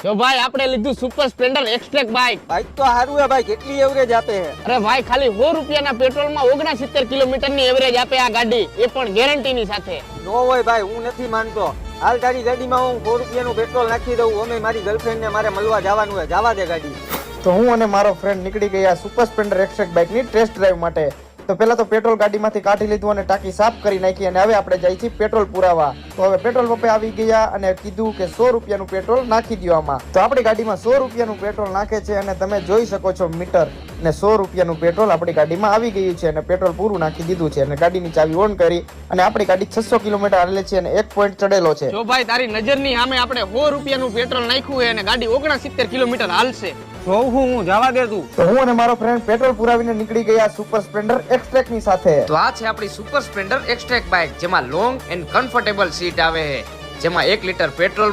જો ભાઈ આપણે લીધું super Splendor XTEC bike. Bike તો સારું હે ભાઈ, કેટલી એવરેજ આપે છે? અરે ભાઈ ખાલી 100 રૂપિયાના પેટ્રોલમાં 69 કિલોમીટરની એવરેજ આપે આ ગાડી, એ પણ ગેરંટીની સાથે. નો હોય ભાઈ, હું નથી માનતો. હાલ તારી ગાડીમાં હું 100 રૂપિયાનું પેટ્રોલ નાખી દઉં. અમે મારી ગર્લફ્રેન્ડને મારે મળવા જવાનું હોય, જવા દે ગાડી. તો હું અને મારો ફ્રેન્ડ નીકળી ગયા સુપર સ્પ્લેન્ડર એક્સટ્રેક બાઇકની ટેસ્ટ ડ્રાઈવ માટે. તો પહેલા તો પેટ્રોલ ગાડીમાંથી કાઢી લીધું અને ટાંકી સાફ કરી નાખી અને હવે આપણે જઈએ છીએ પેટ્રોલ પુરાવા. તો હવે પેટ્રોલ પંપે આવી ગયા અને કીધું કે 100 રૂપિયાનું પેટ્રોલ નાખી દો આમાં. તો આપણી ગાડીમાં 100 રૂપિયાનું પેટ્રોલ નાખે છે અને તમે જોઈ શકો છો મીટર ને 100 રૂપિયાનું પેટ્રોલ આપણી ગાડીમાં આવી ગયું છે અને પેટ્રોલ પૂરું નાખી દીધું છે અને ગાડીની ચાવી ઓન કરી અને આપણી ગાડી 600 કિલોમીટર હાલે છે અને 1 પોઈન્ટ ચડેલો છે. જો ભાઈ તારી નજરની સામે આપણે 100 રૂપિયાનું પેટ્રોલ નાખ્યું છે અને ગાડી 69 કિલોમીટર હાલશે. જોઉં હું જવા દે તું. તો હું અને મારો ફ્રેન્ડ પેટ્રોલ પુરાવીને નીકળી ગયા સુપર સ્પ્લેન્ડર એક્સટ્રેક ની સાથે. તો આ છે આપણી સુપર સ્પ્લેન્ડર એક્સટ્રેક બાઇક, જેમાં લોંગ એન્ડ કમ્ફર્ટેબલ સીટ આવે છે, જેમાં 1 લીટર પેટ્રોલ